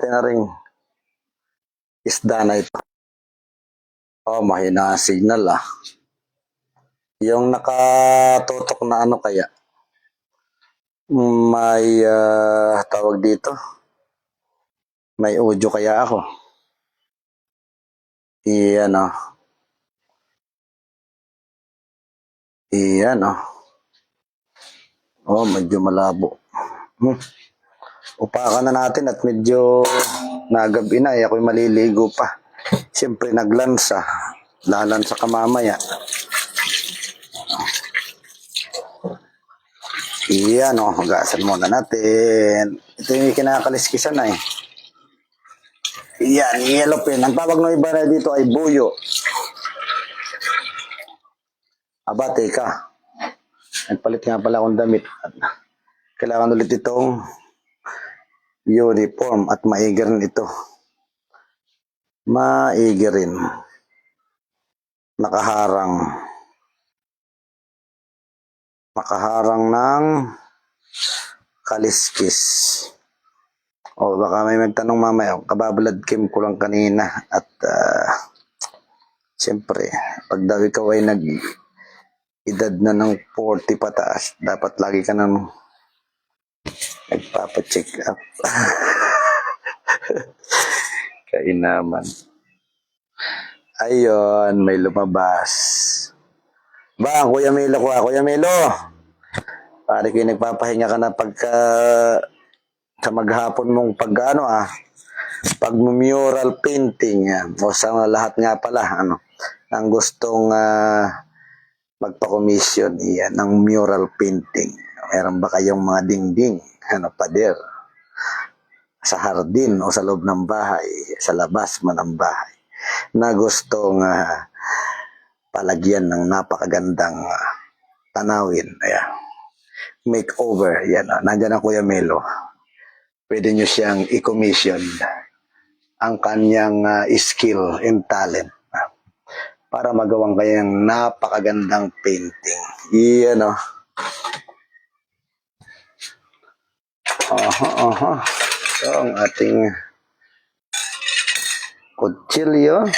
natin na ring isda na ito. Oh, mahina ang signal ah. Yung nakatutok na ano kaya? May tawag dito. May audio kaya ako. Iyan oh. Iyan oh. Oh, medyo malabo. Upakan na natin at medyo nagabi na. Ako'y maliligo pa. Siyempre naglansa. Lalansa ka mamaya. Iyan oh. Hugasan muna natin. Ito yung kinakaliskisan na eh. Iyan, yellow pin. Ang tawag ng iba na dito ay buyo. Aba, teka. Nagpalit nga pala akong damit. Kailangan ulit itong uniform at maigi rin ito. Maigi rin. Nakaharang ng kaliskis. O baka may magtanong mamaya, kababalad kim ko lang kanina. At siyempre, pag daw ikaw ay edad na ng 40 pataas, dapat lagi ka nang nagpapacheck up. Kainaman. Ayun, may lumabas. Ba, Kuya Milo ko. Kuya Milo, pare kayo nagpapahinga ka na pagka sa maghapon mong pag-mural painting o sa lahat nga pala ang gustong magpa-commission ng mural painting. Meron ba kayong mga dingding, pader, sa hardin o sa loob ng bahay, sa labas man ng bahay, na gustong palagyan ng napakagandang tanawin, makeover, nandyan ang Kuya Melo. Pwede nyo siyang i-commission ang kanyang skill and talent para magawang kayang napakagandang painting. Iyan o. So, ang ating kutsilyo.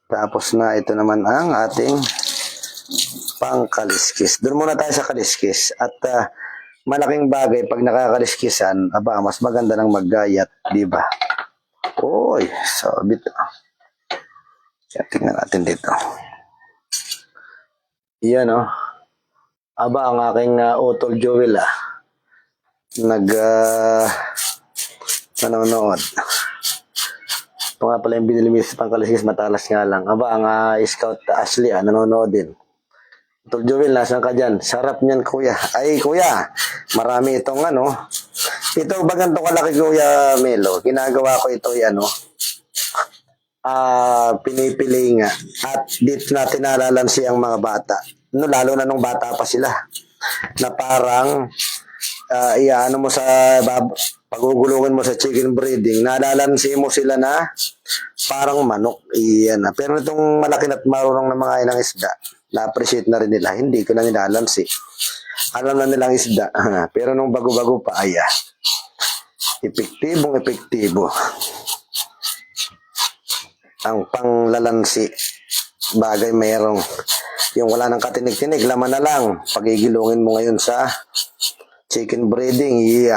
Tapos na ito naman ang ating pangkaliskis. Doon muna tayo sa kaliskis. At malaking bagay pag nakakaliskisan, mas maganda ng maggayat, di ba? Oy, sabit. Tingnan natin dito. Iyan oh. Ang aking utol Joel nanonood. Ito nga pala yung binilimis pangkaliskis, matalas nga lang. Ang Scout Ashley nanonood din. Utol Joel, nasan ka dyan? Sarap niyan, kuya. Ay, kuya, marami itong ito ba ganito kalaki, Kuya Melo? Ginagawa ko ito pinipili nga. At dito natin nalalansi ang mga bata. Lalo na nung bata pa sila. Na parang iyaano mo sa pagugulungin mo sa chicken breeding, nalalansi mo sila na parang manok. Iyan na. Pero itong malaki na't marunong na mga inang isda, na-appreciate na rin nila. Hindi ko na nilalansi. Alam na nilang isda. Pero nung bago-bago pa, epektibo ang panglalansi. Bagay mayroong yung wala nang katinig-tinig, laman na lang. Pagigilungin mo ngayon sa chicken breeding,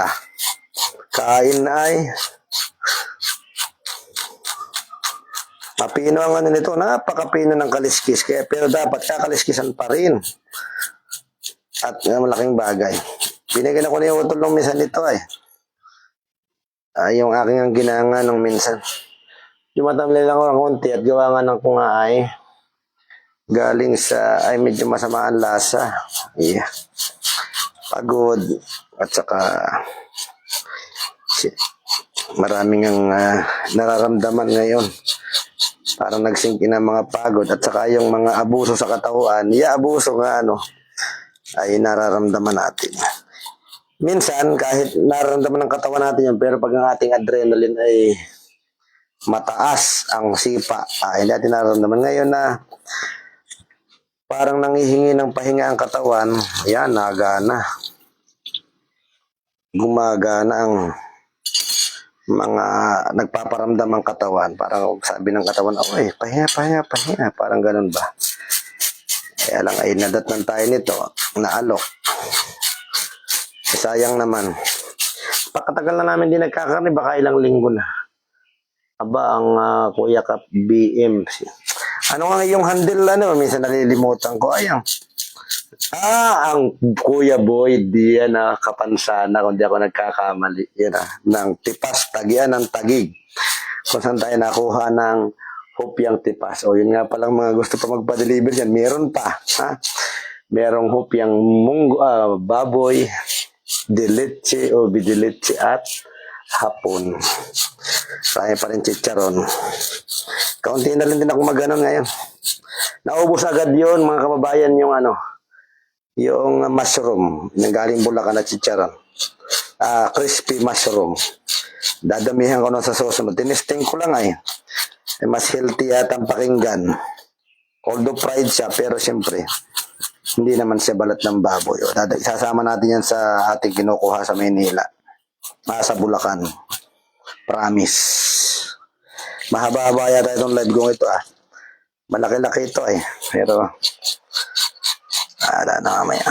kain ay mapino ang nito, napakapino ng kaliskis. Pero dapat kakaliskisan pa rin. At malaking bagay. Binigyan ako niya utol nung minsan nito yung aking ang ginanga nung minsan. Yumatamlay lang ako ng konti at gawa nga ng kunga galing sa medyo masama ang lasa. Pagod at saka maraming ang nararamdaman ngayon. Parang nagsinkin ang mga pagod at saka yung mga abuso sa katawan. Abuso nga ay nararamdaman natin. Minsan, kahit nararamdaman ng katawan natin yan, pero pag ang ating adrenaline ay mataas, ang sipa, hindi natin nararamdaman. Ngayon na parang nangihingi ng pahinga ang katawan, nagana. Gumagana ang mga nagpaparamdam ang katawan. Parang sabi ng katawan, oy, pahinga, pahinga, pahinga. Parang ganun ba? Kaya lang ay nadatnan tayo nito, naalok. Sayang naman. Pakatagal na namin din nagkakarni, baka ilang linggo na. Aba, ang Kuya Kap BM. Ano nga yung handle minsan nalilimutan ko. Ayang. Ang Kuya Boyd, yan Kapansana, kung di ako nagkakamali. Yan ng Tipas, Tagian ng Tagig. Kung saan tayo nakuha ng hopyang tipas. O yun nga palang mga gusto pa magpa-deliver yan. Meron pa. Ha? Merong hopyang baboy, dileche o bidileche at hapon. Kaya pa rin chicharon. Kaunti na rin din ako mag-ano ngayon. Naubos agad yun mga kababayan yung mushroom. Nanggaling Bulacan na chicharon. Crispy mushroom. Dadamihan ko na sa susunod. Tinesting ko lang mas healthy yata ang pakinggan. Although fried siya, pero siyempre, hindi naman siya balat ng baboy. Isasama natin yan sa ating kinukuha sa Manila. Sa Bulacan. Promise. Mahaba-haba yata itong live kong ito Malaki-laki ito Pero, na mamaya.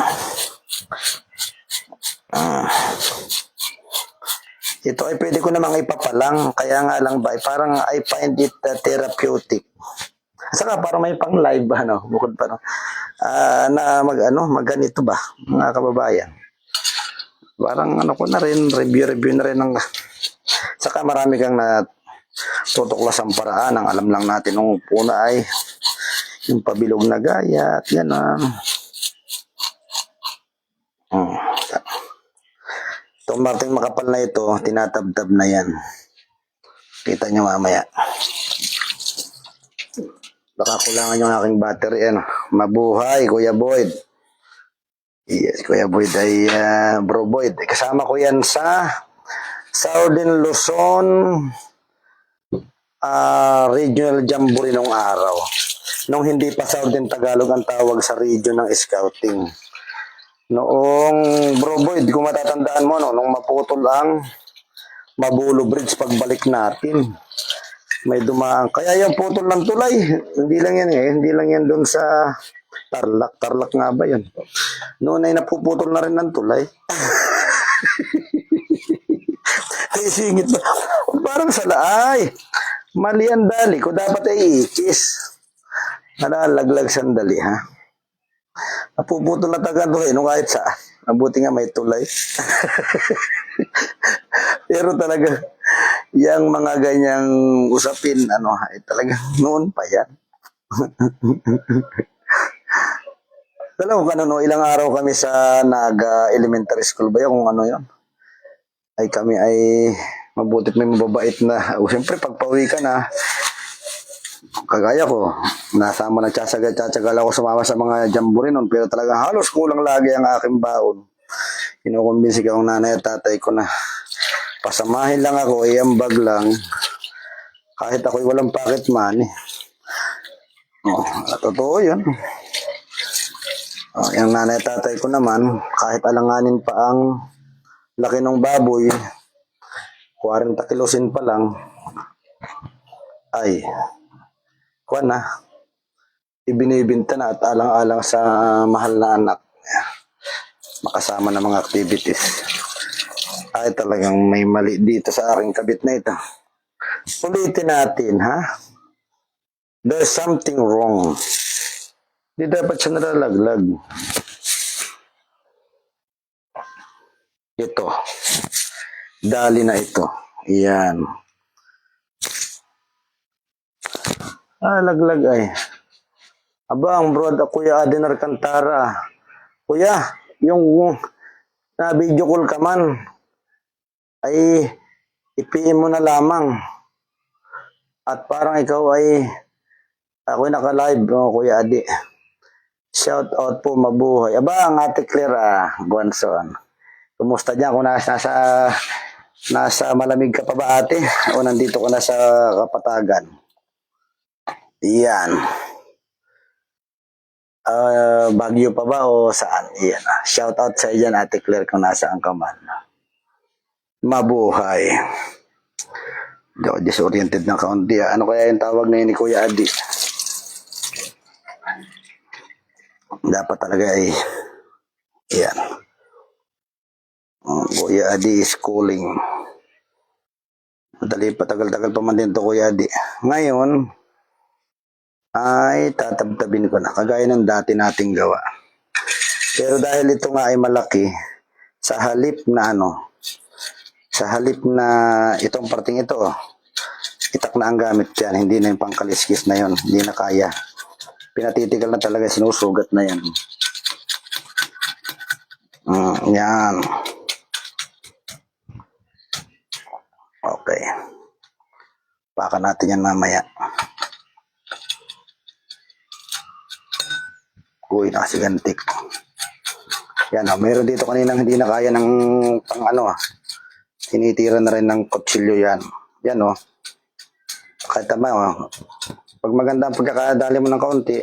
Ito ay pwede ko namang ipapalang. Kaya nga lang ba, parang I find it therapeutic. Saka parang may pang live bukod pa na magganito ba, mga kababayan. Parang ko na rin, review na rin saka marami kang tutuklas ang paraan. Ang alam lang natin nung una ay yung pabilog na gaya at yan itong marting makapal na ito, tinatabtab na yan. Kita nyo mamaya. Baka kulangan yung aking battery. Mabuhay, Kuya Boyd. Yes, Kuya Boyd ay Bro Boyd. Kasama ko yan sa Southern Luzon Regional Jamboree nung araw. Nung hindi pa Southern Tagalog ang tawag sa region ng scouting. Noong Bro Boyd, kung matatandaan mo, nung maputol ang Mabulo Bridge pagbalik natin. May dumaan. Kaya yung putol ng tulay, hindi lang yan hindi lang yan doon sa Tarlac. Tarlac nga ba yun? Noon ay napuputol na rin ng tulay. Ay, singit ba? Parang salaay. Mali ang dali ko. Dapat ay ikis. Nalalaglag sandali, Napuputol na taga-doon no kahit saan. Mabuti nga may tulay. Pero talaga, yung mga ganyang usapin, ay talaga noon pa yan. Alam mo, ilang araw kami sa Naga Elementary School ba yun, kung yun? Ay kami ay mabutit may mababait na. Siyempre, pagpawi ka na, kagaya ko, nasama nagtsatsagal ako sumama sa mga jamboree noon, pero talaga halos kulang lagi ang aking baon. Kinukumbinsi ko ang nanay at tatay ko na pasamahin lang ako, iambag lang. Kahit ako'y walang pocket money. Totoo yun. Yung nanay at tatay ko naman, kahit alanganin pa ang laki ng baboy, 40 kilosin pa lang, ay, ibinibinta na at alang-alang sa mahal na anak. Makasama ng mga activities. Ay talagang may mali dito sa aking kabit na ito. Ulitin natin, There's something wrong. Di dapat siya nalalaglag. Ito. Dali na ito. Yan. Laglag ay. Aba, ang broad Kuya Adenar Cantara. Kuya, yung na-video call ka man, ay i-PM mo na lamang. At parang ikaw ay ako'y naka-live, Kuya Adi. Shout out po, mabuhay. Aba, ang Ate Claire Guanson. Kumusta dyan? Kung nasa malamig ka pa ba, ate? O nandito ka na sa Kapatagan? Yan. Bagyo pa ba o saan? Yan. Shout out sa iyan, Ate Claire, kung nasaan ka man. Mabuhay. Hindi ako disoriented ng kaunti. Ano kaya yung tawag na yun ni Kuya Adi? Dapat talaga ay, yan. Kuya Adi is cooling. Madali pa, tagal-tagal pa man din to Kuya Adi. Ngayon, ay tatabtabin ko na. Kagaya ng dati nating gawa. Pero dahil ito nga ay malaki, sa halip na itong parting ito, itak na ang gamit yan. Hindi na yung pangkaliskis na yon. Hindi na kaya. Pinatitigal na talaga, sinusugat na yan. Yan. Okay. Baka natin yan mamaya. Uy, nakasigantik. Yan meron dito kaninang hindi na kaya ng tinitira na rin ng kutsilyo yan. Yan kahit tama pag maganda ang pagkakadali mo ng kaunti,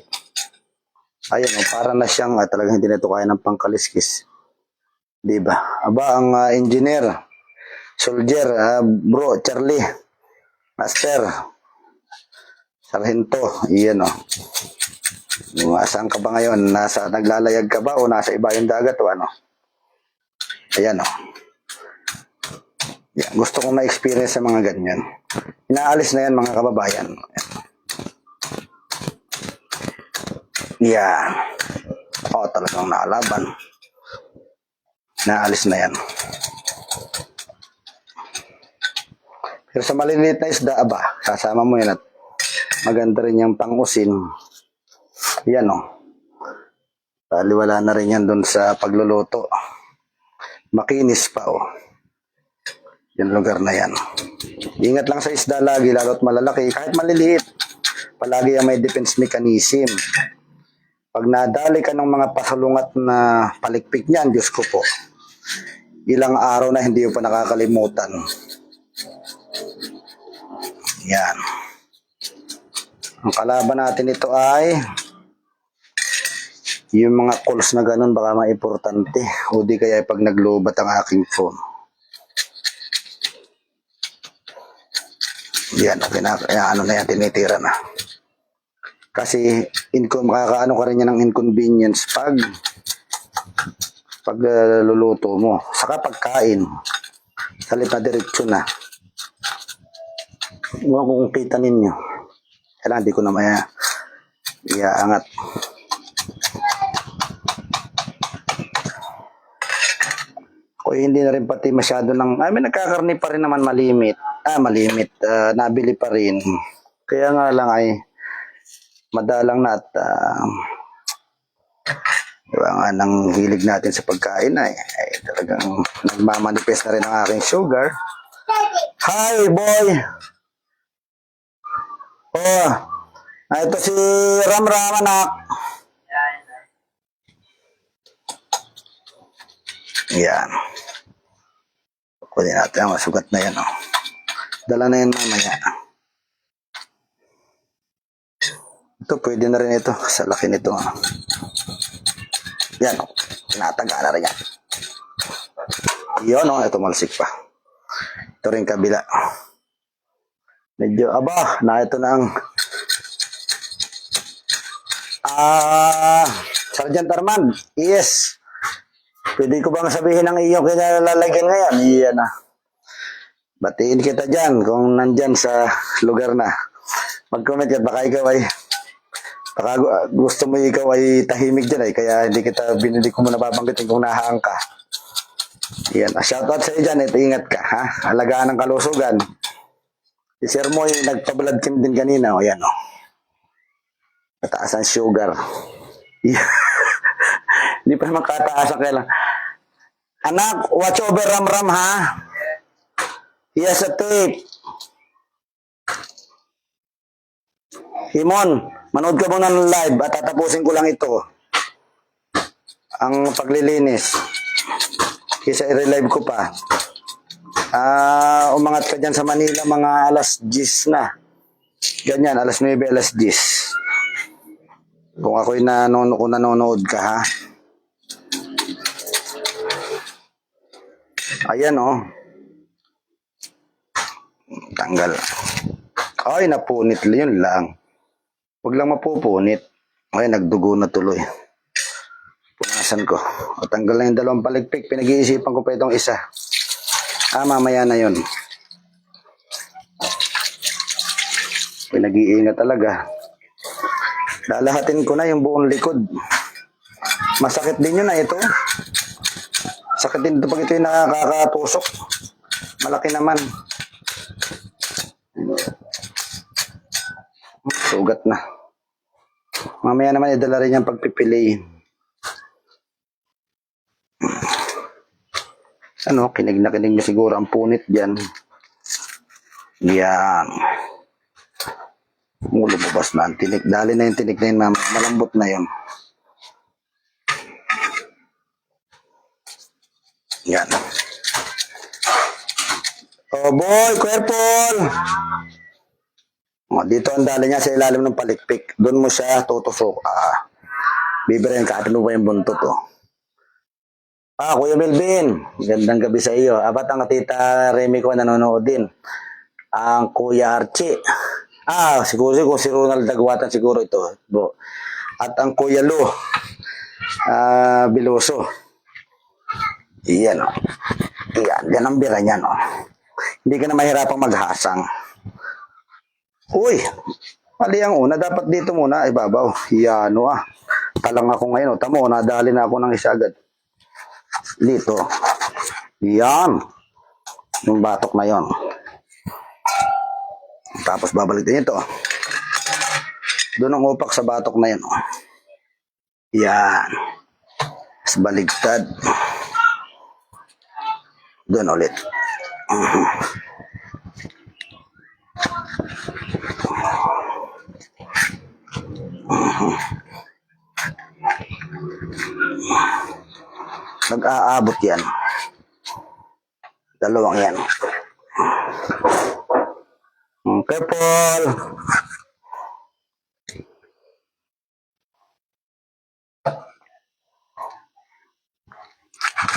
ayun para na siyang talagang hindi na ito kaya ng pangkaliskis. Diba? Aba, ang engineer, soldier, bro, Charlie, master, sarhento, iyan saan ka ba ngayon? Naglalayag ka ba o nasa iba yung dagat o ano? Ayan Yan, gusto kong na-experience sa mga ganyan. Inaalis na yan mga kababayan. Yan. Talagang naalaban. Naalis na yan. Pero sa maliliit na isda, kasama mo yan at maganda rin yung pang-usin. Yan Baliwala na rin yan dun sa pagluluto. Makinis pa yung lugar na yan. Ingat lang sa isda lagi, lalo't malalaki. Kahit maliliit, palagi ang may defense mechanism. Pag nadali ka ng mga pasalungat na palikpik niyan, Diyos ko po, ilang araw na hindi mo pa nakakalimutan. Yan. Ang kalaban natin ito ay yung mga calls na ganun, baka maimportante. O di kaya pag naglobat ang aking phone. Yan, na yan, tinitira na. Kasi makakaano ka rin yan ng inconvenience pag luluto mo. Saka pagkain. Salit na diretsyo na. Huwag kung kita ninyo. Kailangan di ko na iaangat. O hindi na rin pati masyado may nagkakarni pa rin naman malimit. Nabili pa rin. Kaya nga lang ay madalang na at diba nga nang hilig natin sa pagkain ay talagang nagmamanifest na rin ang aking sugar. Hi boy! Ito si Ram anak. Yan. Kunin natin ang masugat na yan. Dala na yan mamaya. Ito, pwede na rin ito. Sa laki nito. Yan. Tinataga na rin yan. Yun, ito malsik pa. Ito rin kabila. Medyo, na ito na ang Sergeant Armand. Yes. Pwede ko bang sabihin ang iyong kinalalagyan ngayon? Iyan batiin kita dyan kung nandyan sa lugar na. Mag-comment ka, baka gusto mo ikaw ay tahimik dyan kaya hindi ko muna babanggitin kung nahaang ka. Iyan. Shoutout sa iyo dyan, ingat ka. Alagaan ng kalusugan. Si Sir Moy, nagpa-blood team din kanina. Ayan Mataas ang sugar. Hindi pa naman kataas ang kailang. Anak, watch over Ram ha. Yes, a tape. Himon, manood ka muna ng live at tatapusin ko lang ito. Ang paglilinis. Kisa i-relive ko pa. Umangat ka dyan sa Manila mga alas 10 na. Ganyan, alas 9, alas 10. Kung ako'y nanonood ka ha. Ayan Tanggal. Ay, napunit yun lang. Huwag lang mapupunit. Ay, nagdugo na tuloy. Punasan ko. O, tanggal na yung dalawang palikpik. Pinag-iisipan ko pa itong isa. Mamaya na yun. Pinag-iingat talaga. Lalahatin ko na yung buong likod. Masakit din yun na ito. Sakit din ito pag ito yung nakakatusok. Malaki naman. Sugat na. Mamaya naman idala rin yung pagpipiliin. Ano, kinig na siguro ang punit dyan. Yan. Lumabas na ang tinik. Dali na yung tinik na yun, mama. Malambot na yun. Yan. Oh boy, Kuerpol! Oh, dito ang dali niya sa ilalim ng palikpik. Doon mo siya tutusok. Bibirin ka. Ano ba yung buntot, oh? Kuya Melvin, gandang gabi sa iyo. Apat ang tita Remy ko nanonood din. Ang Kuya Archie. Siguro si Ronald Dagwatan siguro ito. Bro. At ang Kuya Lu. Biloso. Iyan, oh. Yan ang bira niyan, oh. Hindi ka na mahirapang maghasang. Uy, mali ang una. Dapat dito muna, ibabaw. Yan, oh. Talang ako ngayon, oh. Tamo, nadali na ako ng isa agad. Dito. Yan. Yung batok na yon. Tapos babalik din ito. Doon ang upak sa batok na yan. Yan. Tapos baligtad. Doon ulit. Nag-aabot yan. Dalawang yan. Careful!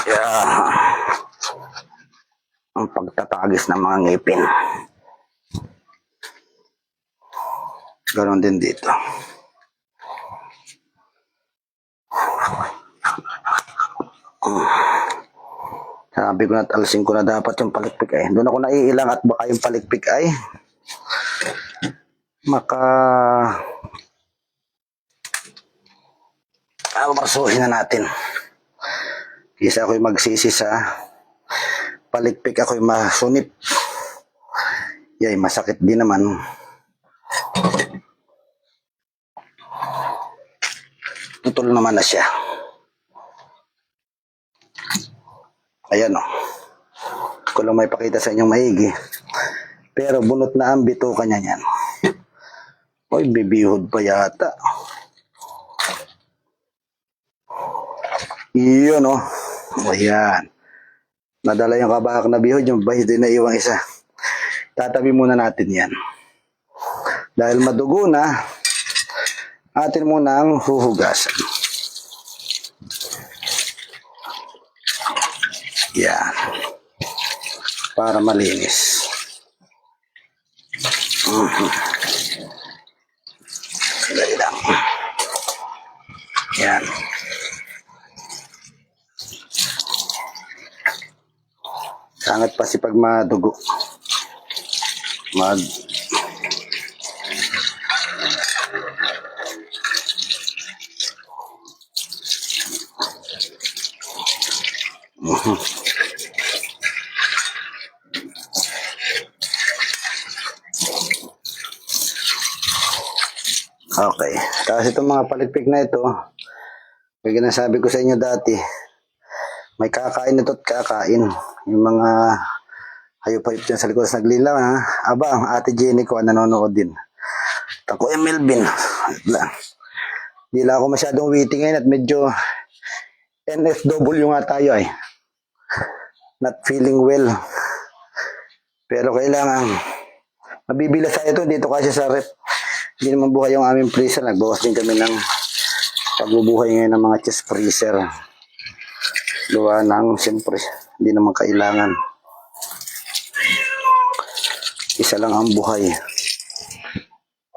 Yeah. Ang pagtatagis ng mga ngipin. Ganon din dito. Sabi ko na talsin ko na dapat yung palikpik ay. Doon ako naiilang at baka yung palikpik ay marsuhin na natin. Isa ako'y magsisi sa palikpik, ako'y masunip. Yay, masakit din naman. Tutol naman na siya. Ayan, oh. Kung lang may pakita sa inyong maigi. Pero bunot na ang bituka niya yan. Oy, bibihod pa yata. Iyon, oh. Ayan. Nadala yung kabahak na bihod, yung bahid din na iwang isa. Tatabi muna natin yan. Dahil madugo na, atin muna ang huhugasan. Yan. Para malinis. Dali lang. Yan. Sangat pa si pag madugo. Okay. Tapos itong mga palikpik na ito, may ginasabi ko sa inyo dati, may kakain ito at kakain. Yung mga hayop-hayop dyan sa likod sa naglilaw, ha? Aba, ang ate Jenny ko, nanonood din. Ako Melvin. Hindi lang ako masyadong witty ngayon at medyo NFW nga tayo ay. Not feeling well. Pero kailangan mabibila sa ito dito kasi sa rep. Hindi naman buhay yung aming freezer. Nagbawas din kami ng pagbubuhay ngayon ng mga chest freezer. Gawa ng siyempre hindi naman kailangan. isa lang ang buhay.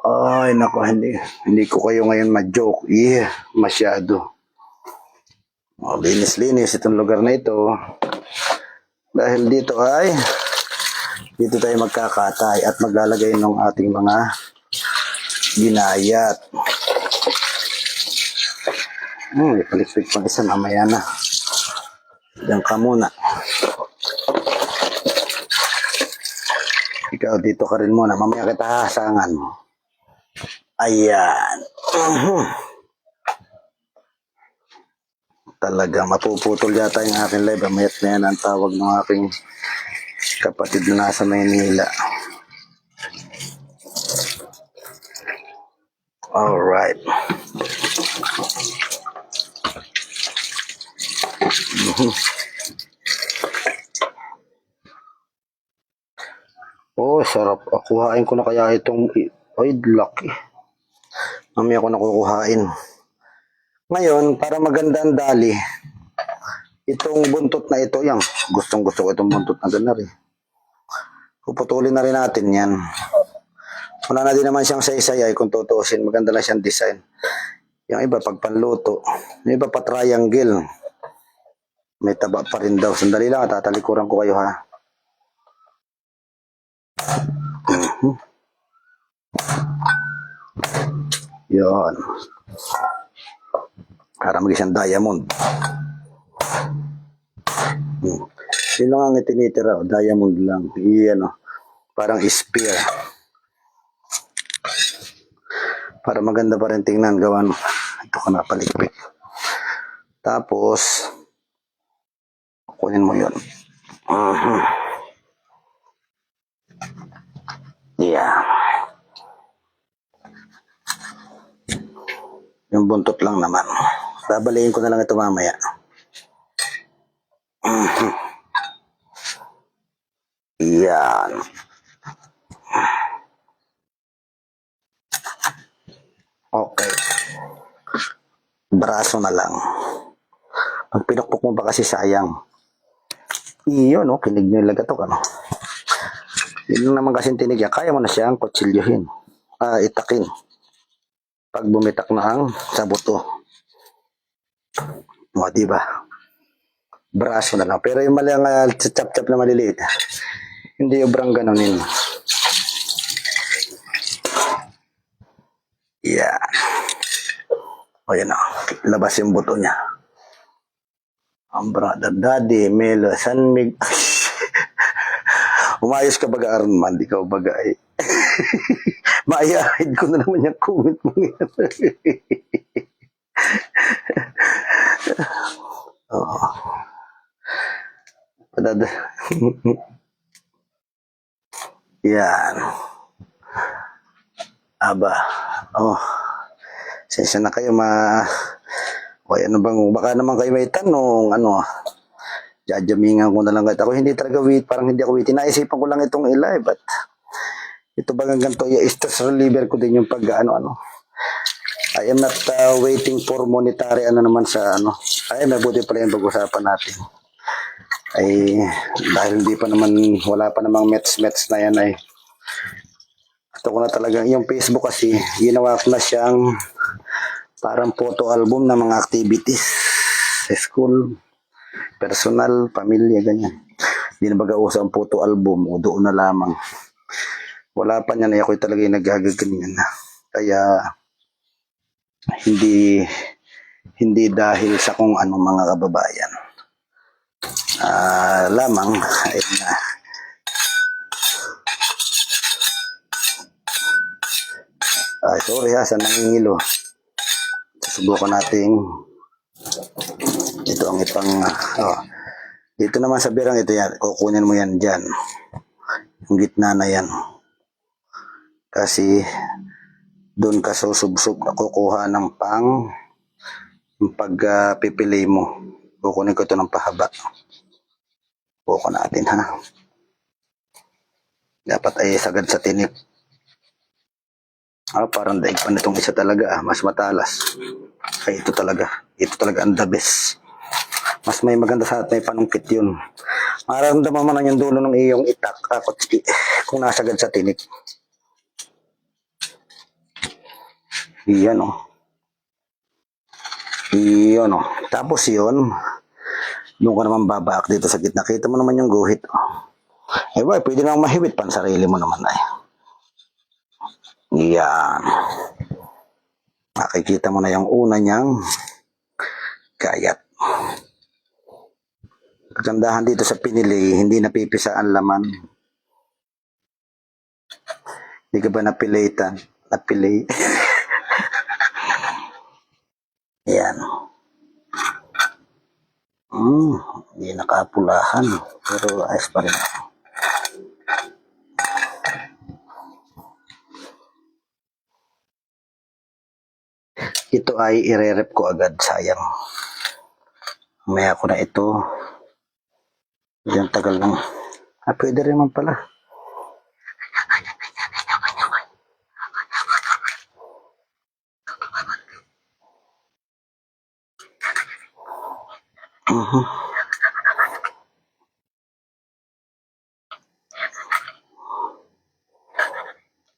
Ay, nako, hindi ko kayo ngayon ma-joke. Yeah, masyado. Oh, linis-linis itong lugar na ito. Dahil dito tayo magkakatay at maglalagay ng ating mga ginayat. Ipalik-plik pang isa, mamaya na. Diyan ka muna. Ikaw, dito ka rin muna. Mamaya kita hasangan mo. Ayan. Talaga, mapuputol yata yung aking live. Mayat na yan ang tawag ng aking kapatid na nasa Maynila. Alright. Oh, sarap. Kuhain ko na kaya itong... Ay, lucky. Mamaya ko na kukuhain. Ngayon, para maganda ang dali, itong buntot na ito, yan. Gustong-gusto ko itong buntot na ganar eh. Puputulin na rin natin yan. Wala na din naman siyang saysayay kung tutuusin. Maganda lang siyang design. Yung iba, pag panluto. Yung iba, pa triangle. May taba pa rin daw. Sandali lang, tatalikuran ko kayo ha. Yan. Para mag-isang diamond. Yun lang ang itinitira. Diamond lang. Iyan o. Parang spear. Para maganda pa rin tingnan. Gawan. Ito ko napalikpik. Tapos, kunin mo yun. Yeah. Yung buntot lang naman. Babaliin ko na lang ito mamaya. Yan. Okay. Braso na lang. Pag pinukpok mo ba kasi sayang. Iyon, no? Kinig nyo yung lagatok, ano? Yun naman kasi tinigyan. Kaya mo na siyang kutsilyohin. Itakin. Pag bumitak na ang sa buto. O, diba? Braso na lang. Pero yung mali ang chap-chap na maliliit, hindi obrang ganunin. Yeah. O, yan o. Labas yung buto niya. Ang brother, daddy, Melo, San Mig... Umayos ka baga, Arman. Di ka baga eh. Maayahid ko na naman yung comment mo yan. Oo. Padada. Yan. Aba. Oh. Sensya na kayo o ano bang, baka naman kayo may tanong, jajamingan ko na lang kahit ako hindi talaga parang hindi ako naisipan ko lang itong i-live at ito bagang ganito, stress reliever ko din yung pag I am not waiting for monetary naman sa ay mabuti pala yung pag-usapan natin ay dahil hindi pa naman wala pa namang mets na yan ay ito ko na talaga yung Facebook kasi ginawa ko na siyang parang photo album ng mga activities sa school, personal, pamilya, ganyan. Hindi na baga-uso ang photo album o doon na lamang. Wala pa niyan ay ako'y talaga yung nagagaganyan na. Kaya hindi dahil sa kung anong mga kababayan. Lamang ay sorry ha, sa nangingilo. Subukan natin ito ang ipang dito naman sa birang ito yan, kukunin mo yan dyan yung gitna na yan kasi doon ka susubsub na kukuha ng yung pagpipili mo. Kukunin ko ito ng pahaba. Kukuha natin ha, dapat ay sagad sa tinip. Parang daig pa nitong isa talaga mas matalas. Ay ito talaga ang the best. Mas may maganda sa at may panungkit yun. Mararamdaman mo na yung dulo ng iyong itak kung nasagad sa tinik. Iyan o. Iyon o. Tapos yun, doon ka naman babaak dito sa gitna. Kita mo naman yung guhit. Eh boy, pwede namang mahiwit pan sarili mo naman ay. Iyan. Makikita mo na yung una niyang gayat. Kagandahan dito sa pinili, hindi napipisa ang laman. Hindi ka ba napilitan? Napili? Yan. Hindi nakapulahan. Pero ayos pa rin. Ito ay ire-rep ko agad. Sayang. Maya ko na ito. Yan tagal lang. Pwede rin man pala.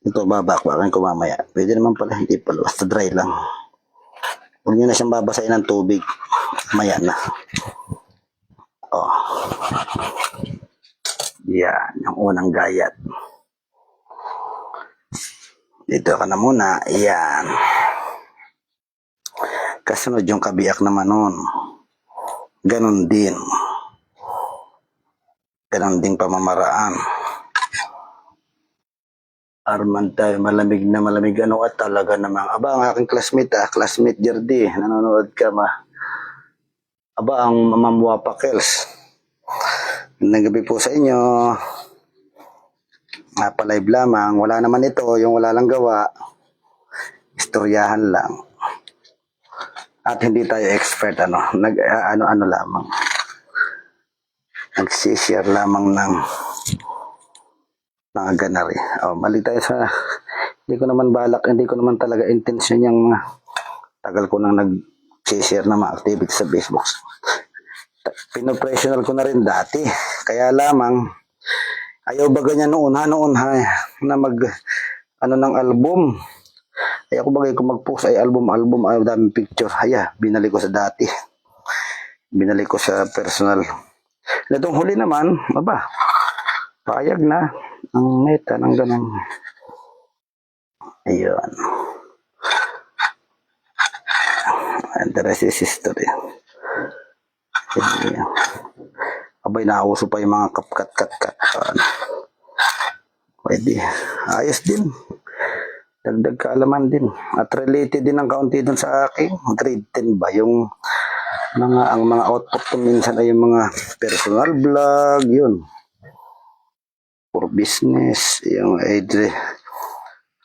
Ito babakbakan ko mamaya. Pwede naman pala. Hindi pala. Basta dry lang. Huwag nyo na siyang babasahin ng tubig. Maya na. Oh. Yan. Yung unang gayat. Dito ka na muna. Yan. Kasunod yung kabiyak naman nun. Ganon din. Ganon din pamamaraan. Arman tayo, malamig na malamig. Ano at talaga namang. Aba, ang aking classmate classmate Jerdy. Nanonood ka Aba, ang mamamwa pa Kels. Nagabi po sa inyo. Napalive lamang. Wala naman ito. Yung wala lang gawa. Istoryahan lang. At hindi tayo expert. Ano lamang. Nagsishare lamang ng mga ganari. Mali tayo sa... Hindi ko naman balak. Hindi ko naman talaga intention yung tagal ko nang nag-share na mga activities sa Facebook. Pinoprofessional ko na rin dati. Kaya lamang, ayaw ba ganyan noon ha, na ng album. Ay ako bagay kung mag-post ay album, ay daming picture. Binalik ko sa dati. Binalik ko sa personal. Itong huli naman, payag na ang meta ng ganun. Ayun. And the rest is history. Abay, nauso pa yung mga kat. Pwede. Ayos din. Dagdag kaalaman din. At related din ng kaunti dun sa akin. Grade 10 ba? Yung ang mga output ko minsan ay yung mga personal vlog, yun. For business, yung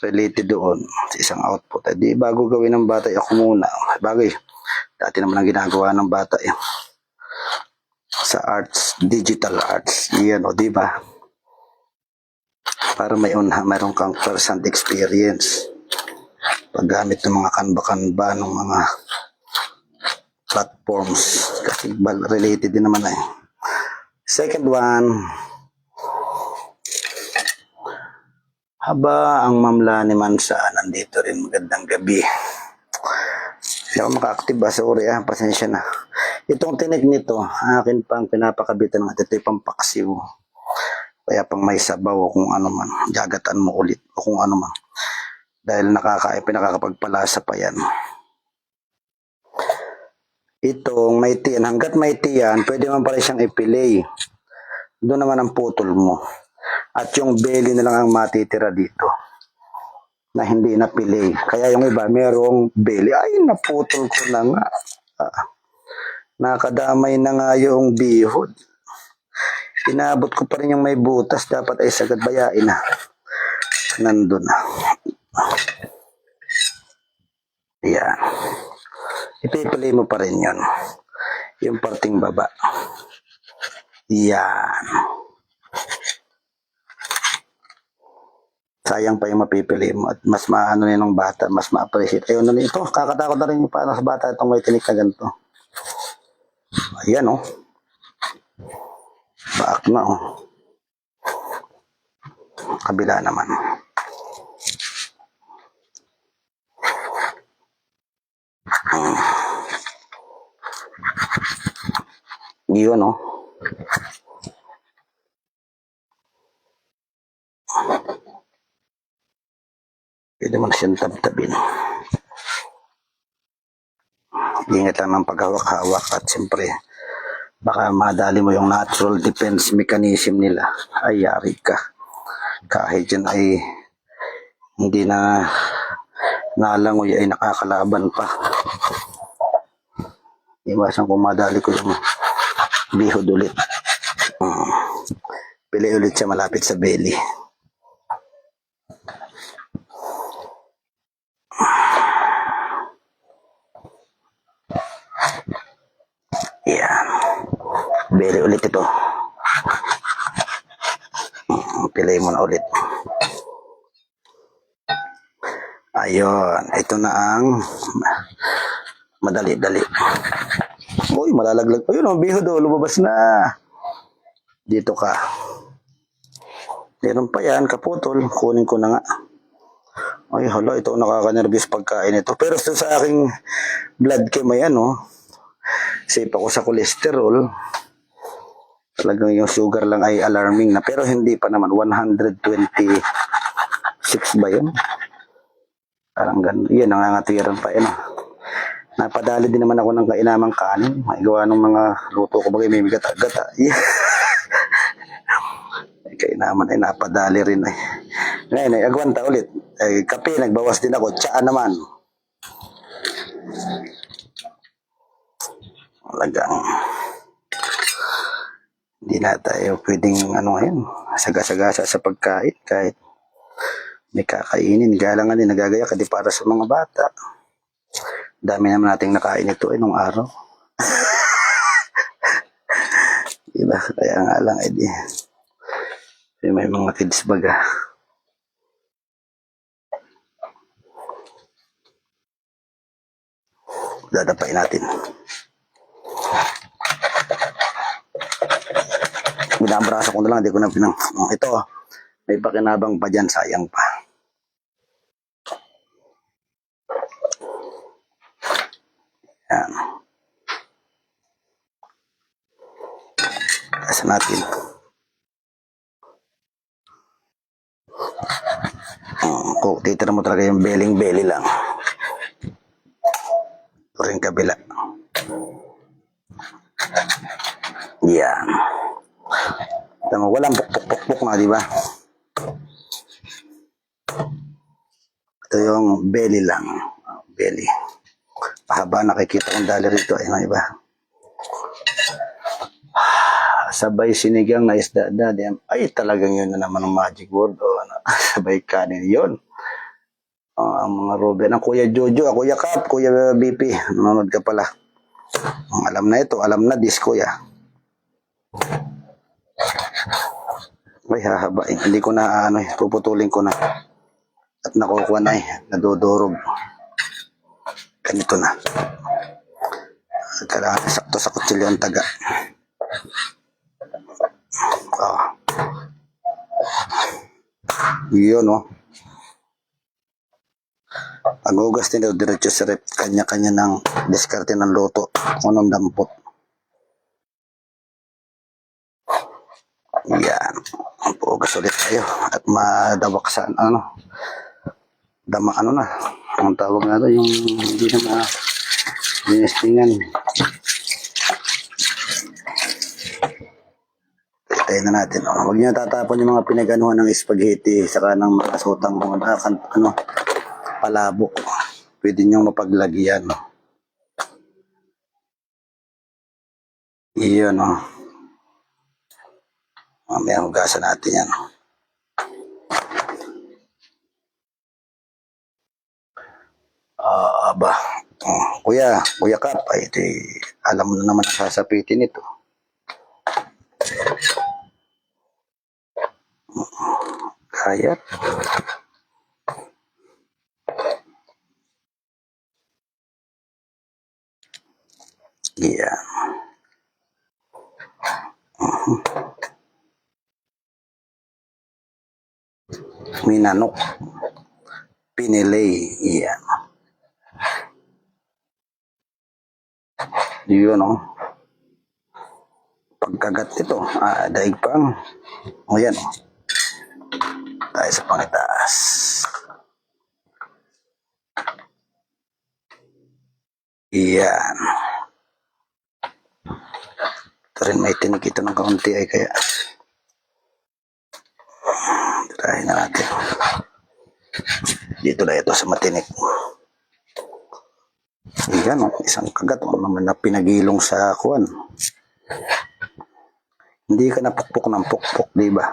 related doon sa isang output. Di bago gawin ng bata, ako muna. Bagay. Dati naman ang ginagawa ng bata sa arts, digital arts. Yan di ba? Para mayroon kang first-hand experience. Paggamit ng mga kanba-kanba ng mga platforms. Kasi related din naman Second one. Haba ang mamla ni Mansa. Nandito rin. Magandang gabi. Hindi ako maka-active sorry pasensya na. Itong tinik nito, akin pang pinapakabitan ng ito pampaksiw. Kaya pang may sabaw o kung ano man. Jagatan mo ulit o kung ano man. Dahil pinakakapagpalasa pa yan. Itong may tiyan. Hanggat may tiyan, pwede man pala siyang ipilay. Doon naman ang putol mo. At yung belly na lang ang matitira dito. Na hindi napilay. Kaya yung iba, merong belly. Ay, naputol ko na nga. Nakadamay na nga yung bihod. Inabot ko pa rin yung may butas. Dapat ay sagad bayain na. Nandun na. Yan. Ipipilay mo pa rin yun. Yung parting baba. Yan. Sayang pa yung mapipili mo at mas maano na ng bata, mas ma-appreciate. Ayun na ito, kakatakot na rin yung paano sa bata itong may tinik na ganito. Ayan, oh. Baak na, oh. Kabila naman. Yun, oh. Pwede mo na siyang tab-tabin. Ingat lang ng paghawak-hawak at siyempre baka madali mo yung natural defense mechanism nila. Ay, yari ka. Kahit yun ay hindi na nalangoy ay nakakalaban pa. Iwasan kung madali ko yung bihod ulit. Pili ulit siya malapit sa belly. Yan. Belly ulit ito. Pili mo na ulit. Ayun. Ito na ang madali-dali. Uy, malalaglag. Ayun, ang bihod o. Lumabas na. Dito ka. Meron pa yan, kaputol. Kunin ko na nga. Ay, hala, ito nakaka-nervous pagkain ito. Pero sa aking blood chem, ayan, oh. Safe ako sa cholesterol. Talagang yung sugar lang ay alarming na. Pero hindi pa naman. 126 ba yun? Parang ganun. Yan, nangangatiran pa yan. Napadali din naman ako ng kainamang kanin. May gawa ng mga luto ko bagay may gata-gata. Kainaman ay napadali rin ay. Ngayon ay agwanta ulit. Ay, kape, nagbawas din ako. Tsaa naman. Talagang hindi na tayo pwedeng ngayon, sagasagasa sa pagkain kahit may kakainin. Galangan din nagagaya ka di para sa mga bata. Dami naman nating nakain ito nung araw. Diba? Kaya nga lang may mga kids baga. Dadapain natin. Binabraso ko na lang, hindi ko na pinang... ito, may pakinabang pa dyan, sayang pa. Yan. Kasi natin. Kung titira mo talaga yung belly lang. Ito rin kabila. Yan. Tama, walang pukpuk na, di ba? Ito yung belly lang. Belly. Pahaba nakikita kong dali rito. Ayun, iba. Sabay sinigang na isda. Ay, talagang yun na naman ang magic word. Sabay kanin. Yun. Ang mga Ruben. Ang Kuya Jojo, Kuya Kap, Kuya BP. Nanonood ka pala. Alam na ito. Alam na this, Kuya. Ay, hahabain. Hindi ko na, puputulin ko na. At nakukuha na nadudurog. Ganito na. Kailangan sakto sa kutsilyo ang taga. Yun, Ang hugas din daw diretso sa rep. Kanya-kanya ng diskarte ng luto. Kung anong dampot. Yan. Hugas ulit tayo. At madawak sa dama na. Ang tawag nga yung hindi na dinestingan. Tayo na natin. Huwag niyo tatapon yung mga pinaganuhan ng spaghetti saka ng mga sutang palabok. Pwede niyo mapaglagyan. Iyon, Mamaya hugasan natin yan. Kuya Kap, alam mo na naman ang sasapitin ito. Kaya. Yan. Minanok. Pinilay. Yan. Yun, oh. Pagkagat ito, daig pang. O yan, oh. Tayo sa pangitaas. Yan. Ito rin may tinik ito ng kaunti ay kaya. Tirahin na natin. Dito na ito sa matinik. Yan, oh, isang kagat o naman na pinagilong sa kuwan. Hindi ka napukpok ng pukpok, di ba?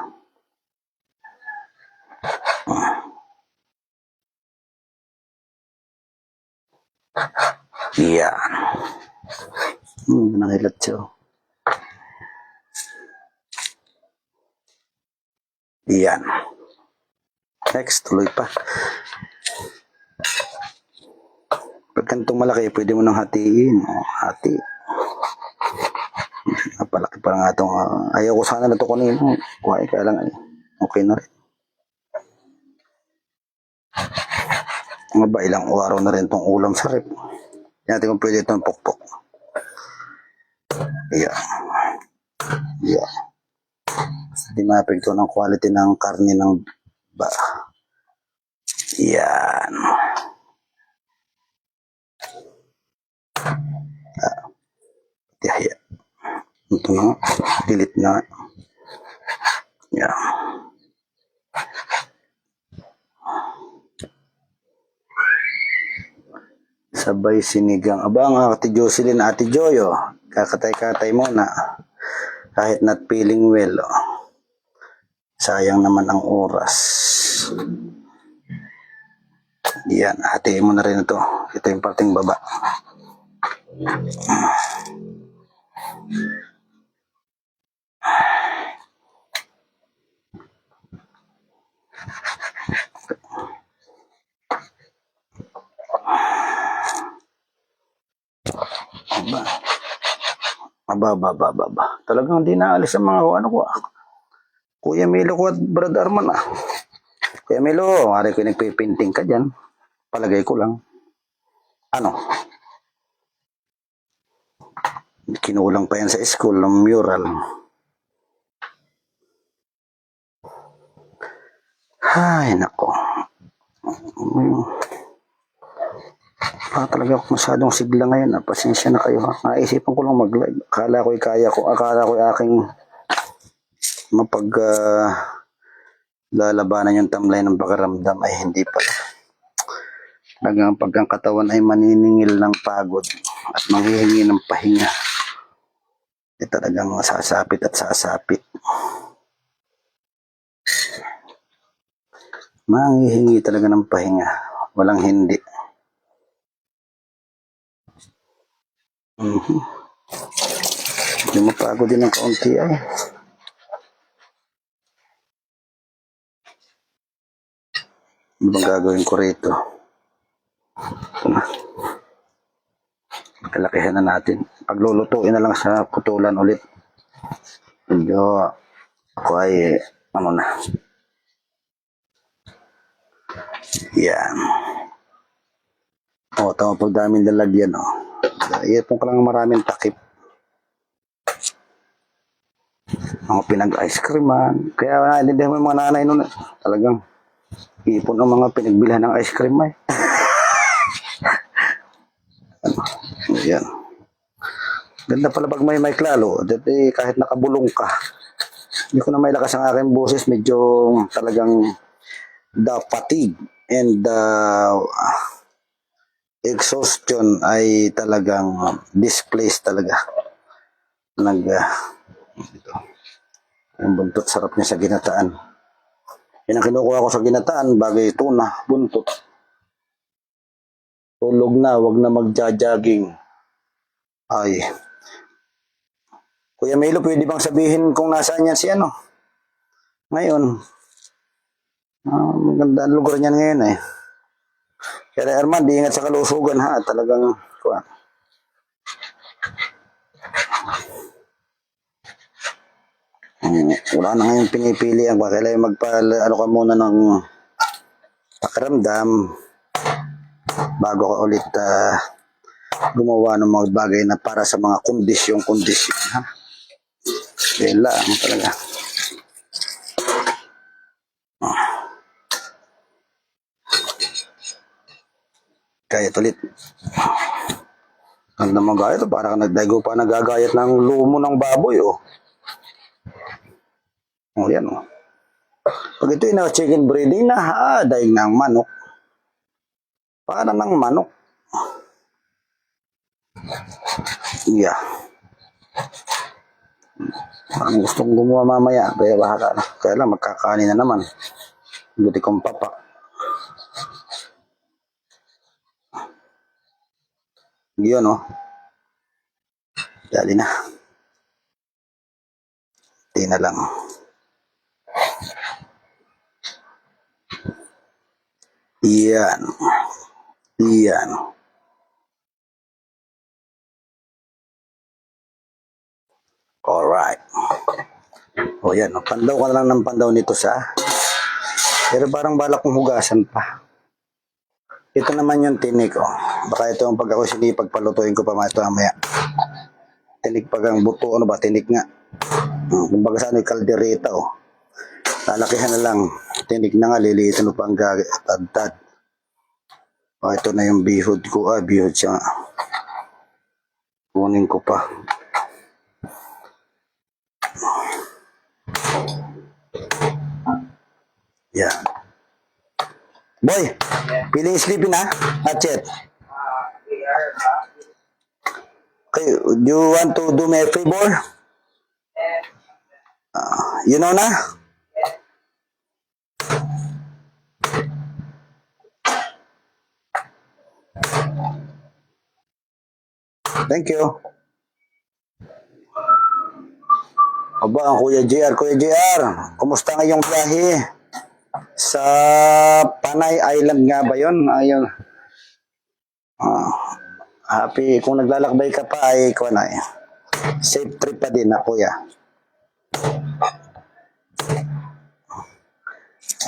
Yan. Nangilat siya. Yan. Next, tuloy pa. Pag ganitong malaki, pwede mo nang hatiin. Hati. Napalaki pa nga itong, ayaw ko sana na ito kanina. Kuhay, kaya lang, okay na rin. Mga ba, ilang araw na rin itong ulam sa rep. Yan natin kung pwede itong pukpok. Yan. Yan. Hindi maapekto ng quality ng karne ng ba. Yan. Yan. Ito na. Delete na. Yan. Sabay sinigang. Aba nga, Ate Jocelyn, Ate Joyo. Kakatay-katay muna. Kahit not feeling well. Sayang naman ang oras. Yan, hatiin mo na rin ito. Ito yung parting baba. Aba. Talagang di naalis ang mga ano ko. Kuya Milo ko at Brad Arman ah. Kuya Milo, mari ko nagpipinting ka dyan. Palagay ko lang. Ano? Kinulang pa yan sa school ng mural. Ay, nako. Talaga ako masyadong sigla ngayon. Pasensya na kayo. Naisipan ko lang mag-live. Akala ko kaya ko. Akala ko aking lalabanan yung tamlay ng pakiramdam ay hindi pala. Talagang pagkang katawan ay maniningil ng pagod at manghihingi ng pahinga. Talagang sasapit at sasapit. Manghihingi talaga ng pahinga. Walang hindi. Hindi mapagod din ng kaunti ay. Ano bang gagawin ko rito? Ito na. Kalakihan na natin. Paglulutuin na lang sa putulan ulit. Medyo ako ay ano na. Yan. O, tama pag daming lalagyan o. Ipon ko lang maraming takip. Mga pinag-ice creaman. Kaya hindi mo yung mga nanay nun. Talagang ipon ang mga pinagbilhan ng ice cream ay. Ayan. Ganda pala pag may mic lalo. Dati kahit nakabulong ka. Hindi ko na may lakas ang aking boses. Medyo talagang the fatigue and the exhaustion ay talagang displaced talaga. Ito. Ang buntot, sarap niya sa ginataan. Yan ang kinukuha ko sa ginataan, bagay tuna, buntot. Tulog na, wag na magja-jogging. Ay. Kuya Milo, pwede bang sabihin kung nasaan yan si ano? Ngayon. Maganda ang lugar niyan ngayon eh. Kaya Arman, di ingat sa kalusugan ha. Talagang, kuha. wala na ngayon pinipili ang kailangan ano ka muna ng pakiramdam bago ka ulit gumawa ng mga bagay na para sa mga kondisyon ha. Yan lang talaga. Kaya ulit. Ang naman gaya ito, parang nagdago pa nagagayat ng lumo ng baboy, oh. Oh, yan, oh. Pag ito yung chicken breeding na, daing ng manok. Para ng manok. Yeah. Parang gustong gumawa mamaya, kaya bahala na. Kaya lang, magkakanin na naman. Buti kong papak. Yun, oh. Dali na. Di na lang. Yan. Yan. Alright. O yan, oh. Pandaw ka lang ng pandaw nito sa. Pero parang balak kong hugasan pa. Ito naman yung tinik, oh. Baka ito ang pag ako sinipag, palutuin ko pa ito mamaya. Tinik pag ang buto, ano ba? Tinik nga. Kumbaga sa ano yung kaldereta, oh. Lalakihan na lang. Tinik na nga, liliitin mo pa ang tad-tad. Oh, ito na yung bihod ko. Bihod siya nga. Kunin ko pa. Yan. Boy, feeling sleepy na? Hatchet. Okay, do you want to do me a favor? You know na? Thank you. Aba, ang Kuya JR. Kuya JR, kumusta ngayong biyahe? Sa Panay Island nga ba yun? Ayun. Happy. Kung naglalakbay ka pa ay safe trip pa din na kuya.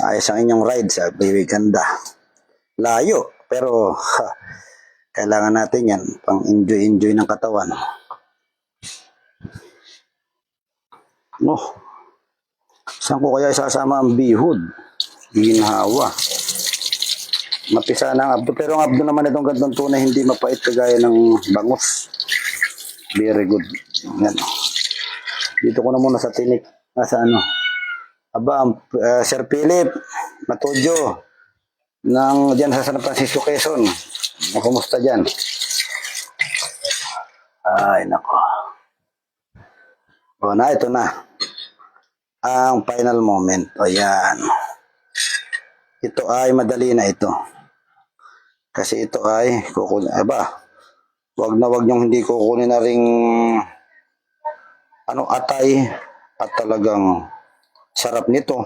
Ayos ang inyong ride sa Ganda. Layo. Pero kailangan natin yan. Pang enjoy ng katawan. No. Saan ko kaya isasama ang bihod? Ginhawa. Mapisa na ang abdo. Pero ang abdo naman itong gantong tunay hindi mapait kagaya ng bangus. Very good. Yan. Dito ko na muna sa tinik. Sa ano. Aba, Sir Philip Matudyo ng dyan sa San Francisco, Quezon. Kumusta dyan? Ay, nako. O na, ito na. Ang final moment. O yan. Ito ay madali na ito. Kasi ito ay kukunin. Aba, wag niyong hindi kukunin na ring atay at talagang sarap nito.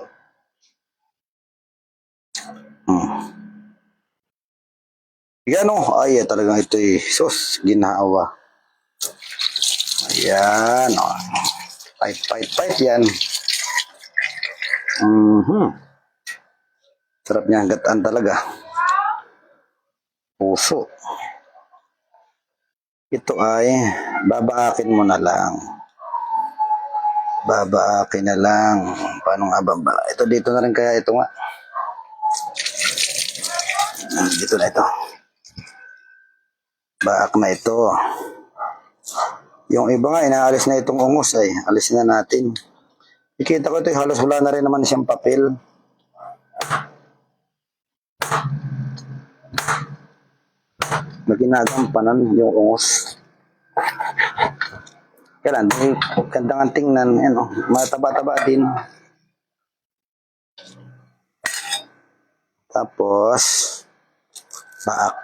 Yan o. Ay, talagang ito ay sus, ginhawa. Ayan. Pipe yan. Sarap niya, gataan talaga. Puso. Ito ay babaakin mo na lang. Babaakin na lang. Paano nga ba? Ito dito na rin kaya ito nga. Dito na ito. Baak na ito. Yung iba nga, inaalis na itong ungos ay. Alisin na natin. Ikita ko ito, halos wala na rin naman siyang papel. Naginagampanan yung ungos. Kailan, gandang tingnan, mataba-taba din. Tapos, baak.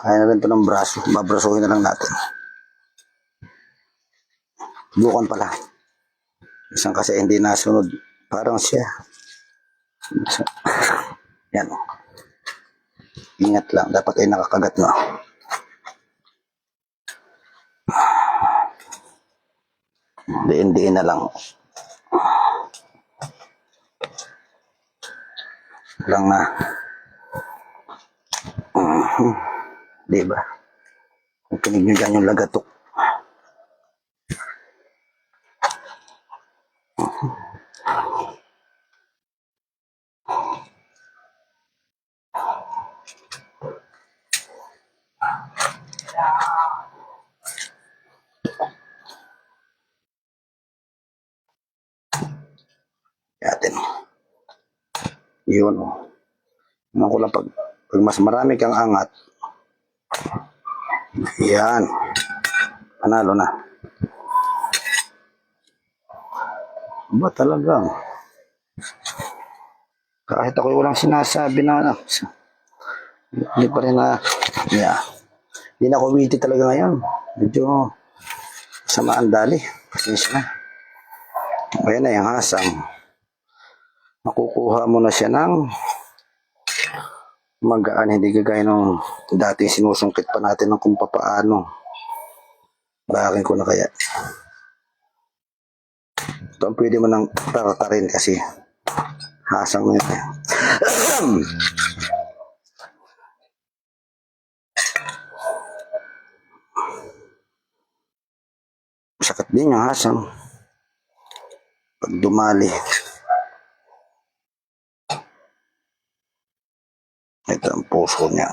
Kaya na rin ito ng braso. Babrasuhin na lang natin. Bukan pala. Isang kasi hindi nasunod. Parang siya. Yan. Ingat lang. Dapat ay nakakagat mo. Diin-diin na lang. Lang na. Diba? Kung kinig nyo dyan yung lagatok. Yatin. Yun o. Mga ko lang pag mas marami kang angat, yan. Panalo na. Ba talagang. Kahit ako walang sinasabi na ano. Hindi pa rin na, yeah. Hindi na ako witty talaga ngayon. Medyo sama ang dali. Pasensya na. Ayan na yung hasang. Makukuha mo na siya ng magaan, hindi kagaya nung dati sinusungkit pa natin ng kung papaano. Bakin ko na kaya. Ito ang pwede mo nang taratarin kasi hasang mo yun. Sakit din yung hasang. Pag dumali. Ito ang puso niya.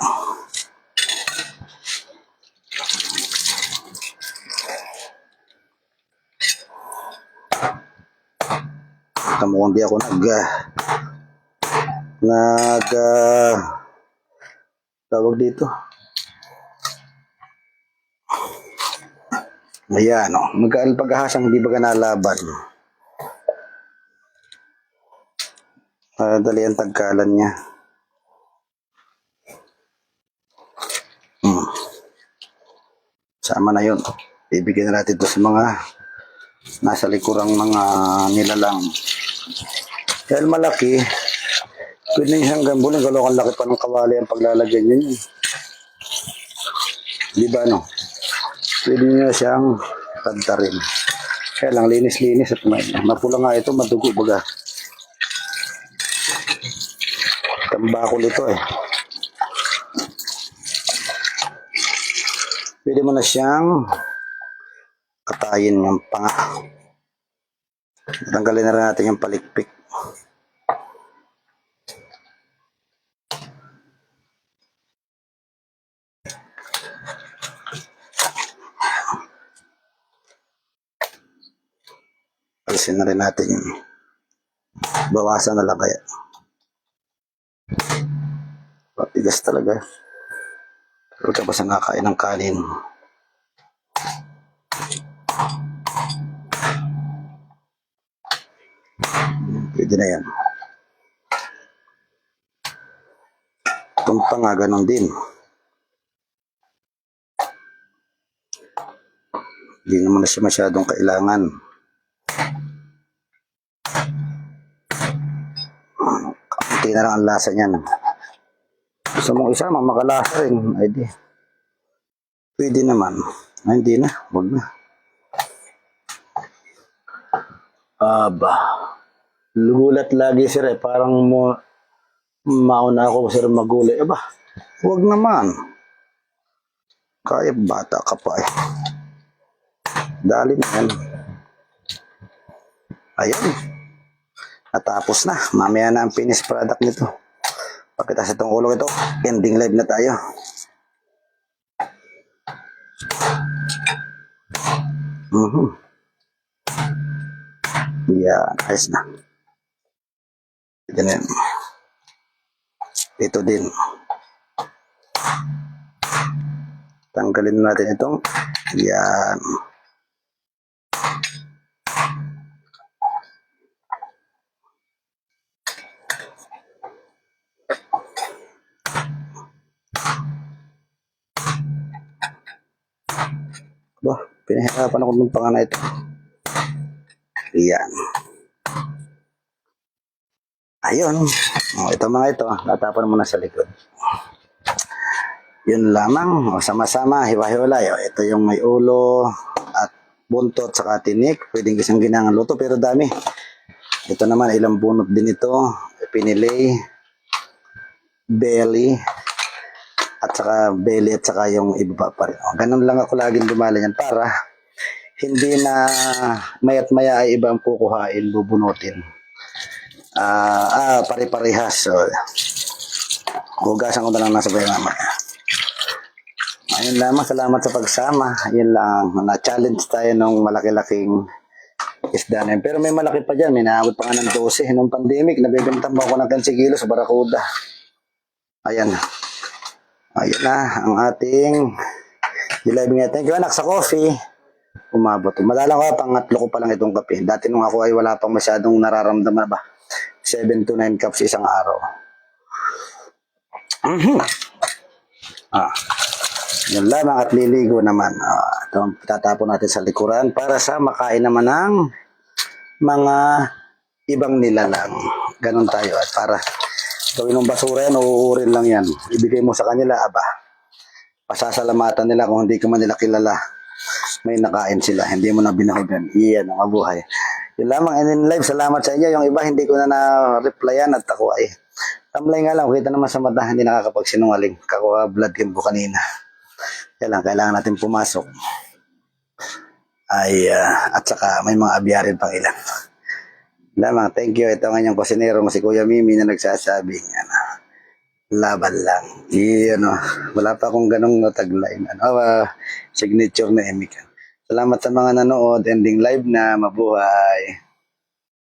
Tama kung di ako tawag dito. Ayan o. Magkaan paghahasang hindi ba nalaban? Dali ang tagkalan niya. Sama na yun. Bibigyan na natin ito sa mga nasa likurang mga nilalang. Dahil malaki, pwede nyo hanggang buling galokang laki pa ng kawali ang paglalagyan nyo yun. Di ba no? Pwede nyo siyang kantarin. Kaya lang linis-linis at mapula nga ito, madugo baga. Tambakol ito eh. Pwede mo na siyang katayin yung panga. Tanggalin na rin natin yung palikpik. Alisin na rin natin yung bawasan na lang kaya. Patigas talaga. Pero tapos ang nakain ng kanin. Pwede na yan. Itong panga, ganon din. Hindi naman na siya masyadong kailangan. Kaunti na lang ang lasa niyan. Gusto mong isama, makalasa rin. Ay di. Pwede naman. Ay, hindi na. Huwag na. Aba. Lugulat lagi sir eh. Parang mauna ako sir magulay. Aba. Huwag naman. Kaya bata ka pa eh. Dali na yan. Ayun. Natapos na. Mamaya na ang finished product nito. Pagkita sa itong ulong ito, ending live na tayo. Yan, ayos na. Ganyan. Ito din. Tanggalin natin itong. Yan. Ba, pinahirapan ako ng pangana ito. Yan. Ayun. O, ito mga ito. Natapan mo na sa likod. Yun lamang. O, sama-sama. Hiwa-hiwalay. O, ito yung may ulo. At buntot, saka tinik. Pwedeng isang ginangan luto, pero dami. Ito naman, ilang bunot din ito. Pinilay, belly, at saka yung iba pa rin. Ganun lang ako laging dumala yan para hindi na mayat maya ay ibang kukuhain, bubunutin. Pare-parehas. So, hugasan ko na lang nasa bayan naman. Ayun lamang, salamat sa pagsama. Ayun lang, na-challenge tayo ng malaki-laking isda na yun. Pero may malaki pa dyan, may naabot pa nga ng 12. Nung pandemic, nabibintang pa ako ng 10 kilo sa Barakuda. Ayan. Ayun na, ang ating live nga. Thank you anak sa coffee. Umabot. Madalang ko, pangatlo ko pa lang itong kape. Dati nung ako ay wala pang masyadong nararamdaman ba. 7 to 9 cups isang araw. Yun lamang at liligo naman. Ito tatapon natin sa likuran para sa makain naman ng mga ibang nilalang. Ganon tayo. At para gawin ng basura yan, uuurin lang yan. Ibigay mo sa kanila, pasasalamatan nila kung hindi ka man nila kilala. May nakain sila, hindi mo na binahugan. Iyan ang mabuhay. Yun lamang, and in live, salamat sa inyo. Yung iba, hindi ko na na-replyan at ako ay tamlay nga lang. Kita naman sa mata, hindi nakakapagsinungaling. Blood game ko kanina. Kailangan natin pumasok. At saka may mga abyarin pang ilan. Lamang, thank you. Ito ang inyong kusinero mo si Kuya Mimi na nagsasabing, laban lang. Wala pa akong ganong tagline. Signature na Emika. Salamat sa mga nanood. Ending live na. Mabuhay.